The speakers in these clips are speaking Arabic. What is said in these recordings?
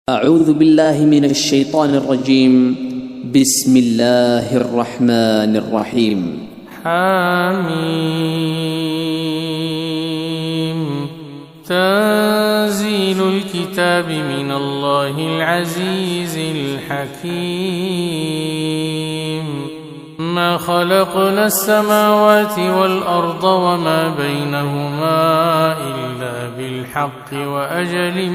أعوذ بالله من الشيطان الرجيم. بسم الله الرحمن الرحيم. حميم. تنزيل الكتاب من الله العزيز الحكيم. ما خلقنا السماوات والأرض وما بينهما إلا بالحق وأجل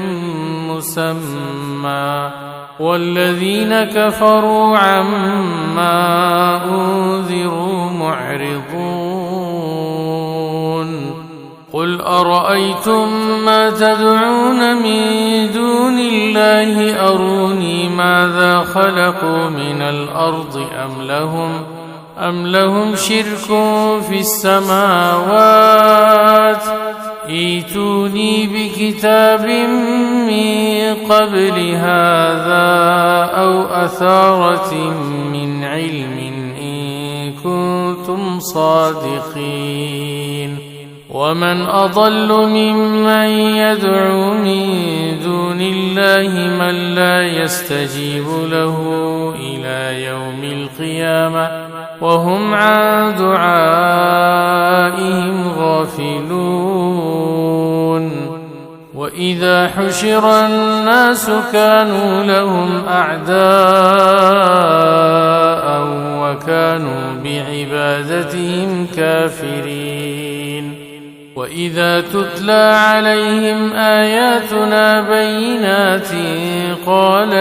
مسمى، والذين كفروا عما أنذروا معرضون. قل أرأيتم ما تدعون من دون الله أروني ماذا خلقوا من الأرض أم لهم شرك في السماوات. ائتوني بكتاب من قبل هذا أو أثارة من علم إن كنتم صادقين. ومن أضل ممن يدعو من دون الله من لا يستجيب له إلى يوم القيامة وهم عن دعائهم غافلون. وإذا حشر الناس كانوا لهم أعداء وكانوا بعبادتهم كافرين. وإذا تتلى عليهم آياتنا بينات قال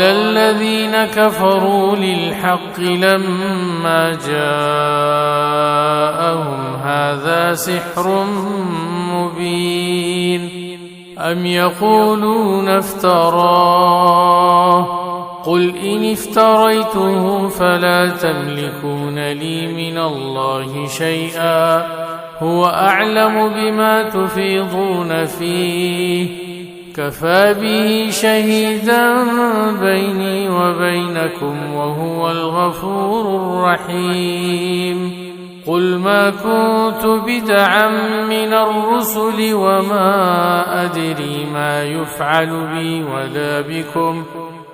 الذين كفروا للحق لما جاءهم هذا سحر مبين. أم يقولون افتراه؟ قل إن افتريته فلا تملكون لي من الله شيئا، هو أعلم بما تفيضون فيه، كفى به شهيدا بيني وبينكم وهو الغفور الرحيم. قل ما كنت بدعا من الرسل وما أدري ما يفعل بي ولا بكم،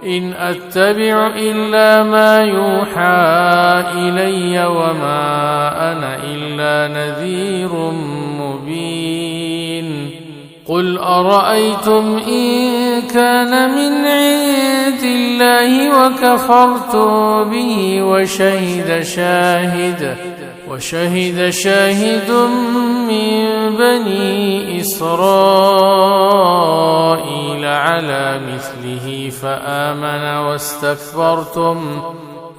إن أتبع إلا ما يوحى إلي وما أنا إلا نذير مبين. قل أرأيتم إن كان من عند الله وكفرت به وشهد شاهد من بني إسرائيل على مثله فآمن واستكبرتم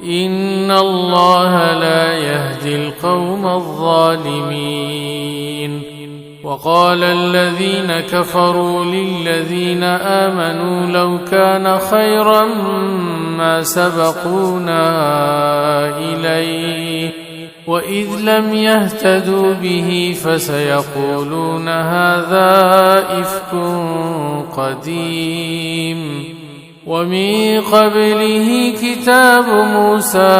إن الله لا يهدي القوم الظالمين. وقال الذين كفروا للذين آمنوا لو كان خيرا ما سبقونا إليه، وإذ لم يهتدوا به فسيقولون هذا إفك قديم. ومن قبله كتاب موسى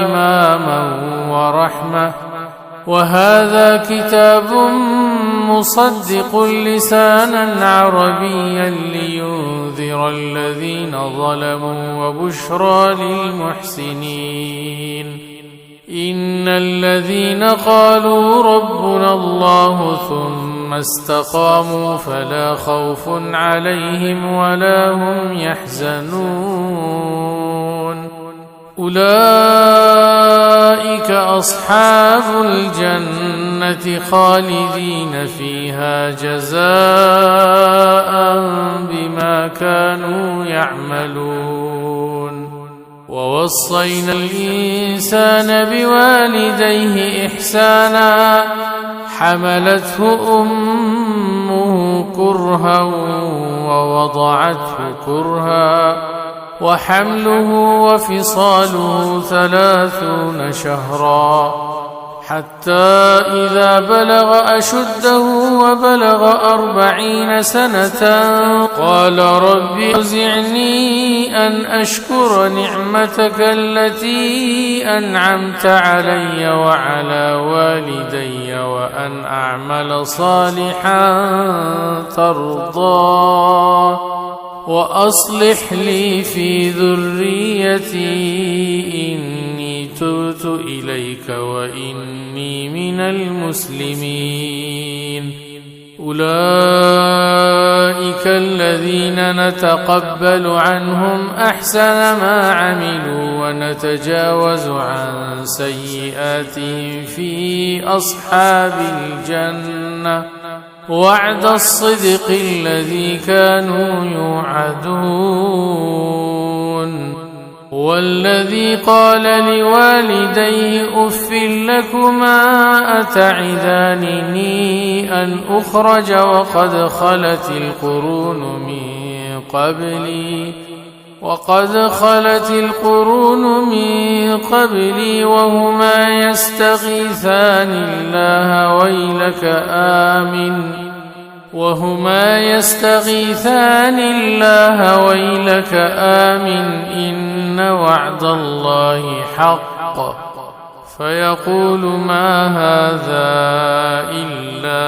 إماما ورحمة، وهذا كتاب مصدق لسانا عربيا لينذر الذين ظلموا وبشرى للمحسنين. إن الذين قالوا ربنا الله ثم استقاموا فلا خوف عليهم ولا هم يحزنون. أولئك أصحاب الجنة خالدين فيها جزاء بما كانوا يعملون. ووصينا الإنسان بوالديه إحسانا، حملته أمه كرها ووضعته كرها، وحمله وفصاله 30 شهرا، حتى إذا بلغ أشده وبلغ 40 سنة قال رب أوزعني أن أشكر نعمتك التي أنعمت علي وعلى والدي وأن أعمل صالحا ترضاه وأصلح لي في ذريتي إني تبت إليك وإني من المسلمين. أولئك الذين نتقبل عنهم أحسن ما عملوا ونتجاوز عن سيئاتهم في أصحاب الجنة وعد الصدق الذي كانوا يوعدون. والذي قال لوالديه أف لكما أتعدانني أن أخرج وقد خلت القرون من قبلي وهما يستغيثان الله ويلك آمن إن وعد الله حق فيقول ما هذا إلا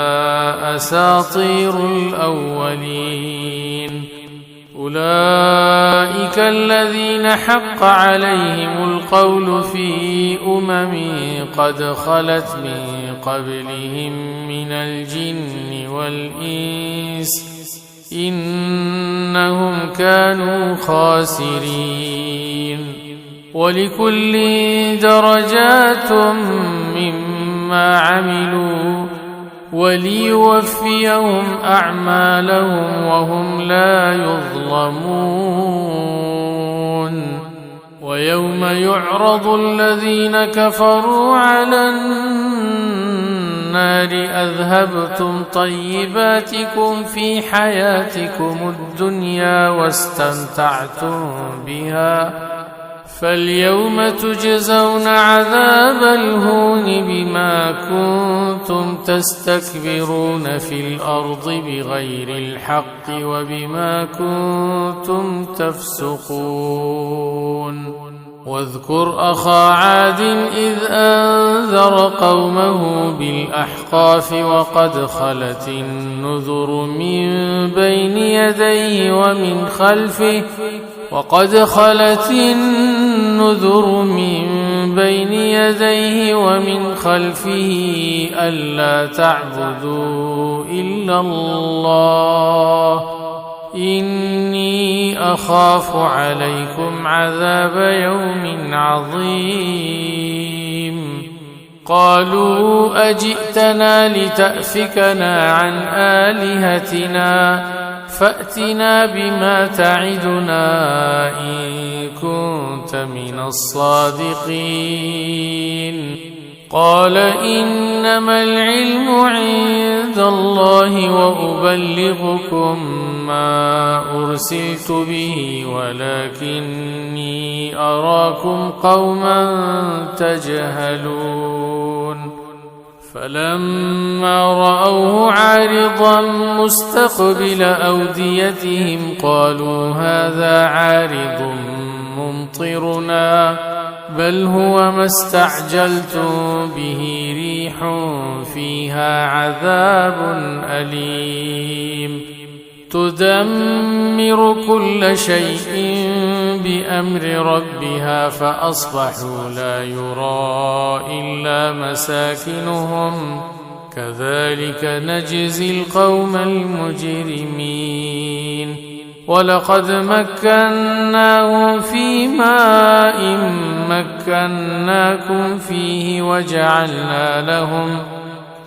أساطير الأولين. أولئك الذين حق عليهم القول في قد خلت من قبلهم من الجن والإنس إنهم كانوا خاسرين. ولكل درجات مما عملوا وليوفيهم أعمالهم وهم لا يظلمون. ويوم يعرض الذين كفروا على النار أذهبتم طيباتكم في حياتكم الدنيا واستمتعتم بها فاليوم تجزون عذاب الهون بما كنتم تستكبرون في الأرض بغير الحق وبما كنتم تفسقون. واذكر أخا عاد إذ أنذر قومه بالأحقاف وقد خلت النذر من بين يديه ومن خلفه ألا تعبدوا إلا الله إني أخاف عليكم عذاب يوم عظيم. قالوا أجئتنا لتأفكنا عن آلهتنا فأتنا بما تعدنا إن كنت من الصادقين. قال إنما العلم عند الله وأبلغكم ما أرسلت به ولكني أراكم قوما تجهلون. فلما رأوه عارضا مستقبل أوديتهم قالوا هذا عارض ممطرنا بل هو ما استعجلتم به ريح فيها عذاب أليم تدمر كل شيء بأمر ربها فأصبحوا لا يرى إلا مساكنهم كذلك نجزي القوم المجرمين. ولقد مكناهم في ماء مكناكم فيه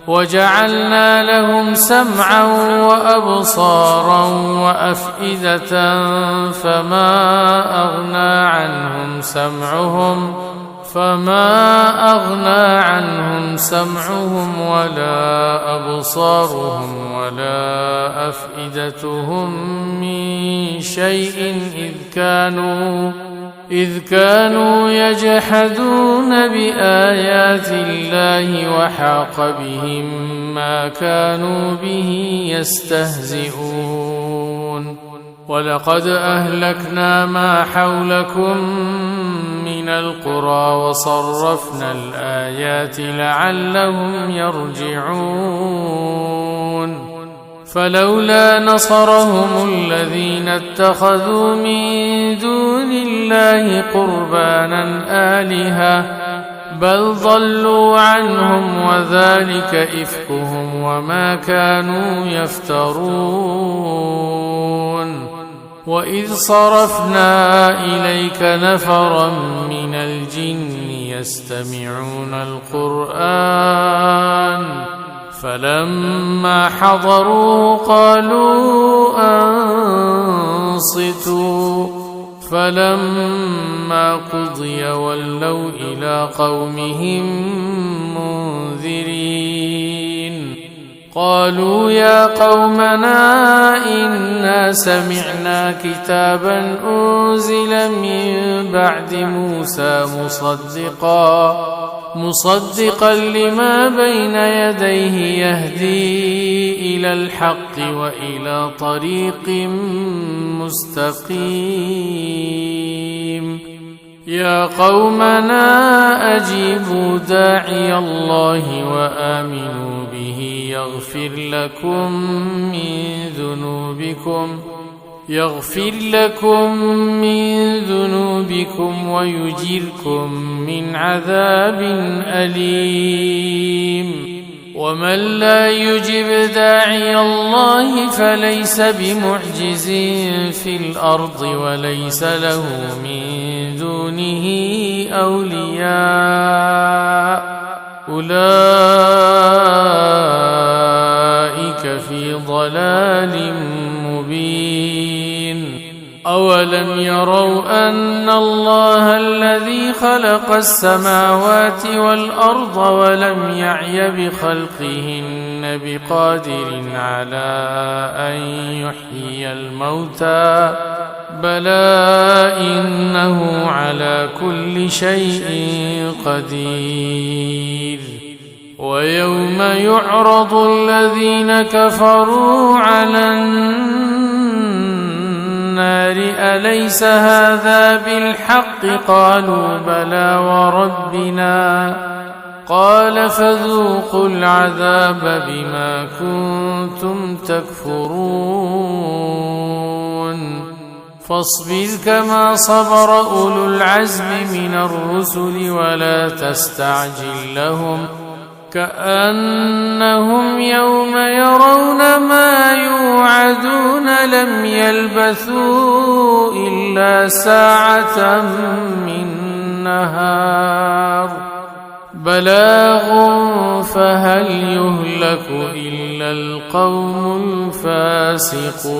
وجعلنا لهم سمعا وأبصارا وأفئدة فما أغنى عنهم سمعهم ولا أبصارهم ولا أفئدتهم من شيء إذ كانوا يجحدون بآيات الله وحاق بهم ما كانوا به يستهزئون ولقد أهلكنا ما حولكم من القرى وصرفنا الآيات لعلهم يرجعون فلولا نصرهم الذين اتخذوا من دون الله قربانا آلهة بل ضلوا عنهم وذلك إفكهم وما كانوا يفترون وإذ صرفنا إليك نفرا من الجن يستمعون القرآن فلما حضروه قالوا أنصتوا فلما قضي ولوا إلى قومهم منذرين قالوا يا قومنا إنا سمعنا كتابا أنزل من بعد موسى مصدقا لما بين يديه يهدي إلى الحق وإلى طريق مستقيم يا قومنا أجيبوا داعي الله وآمنوا به يغفر لكم من ذنوبكم ويجيركم من عذاب أليم ومن لا يجب داعي الله فليس بمعجز في الأرض وليس له من دونه أولياء أولئك في ضلال مبين أولم يروا أن الله الذي خلق السماوات والأرض ولم يعي بخلقهن بقادر على أن يحيي الموتى بلى إنه على كل شيء قدير ويوم يعرض الذين كفروا على النار أليس هذا بالحق قالوا بلى وربنا قال فذوقوا العذاب بما كنتم تكفرون فاصبر كما صبر أولو العزم من الرسل ولا تستعجل لهم كأنهم يوم يرون ما يوعدون لم يلبثوا إلا ساعة من نهار بلاغ فهل يهلك إلا القوم الفاسقون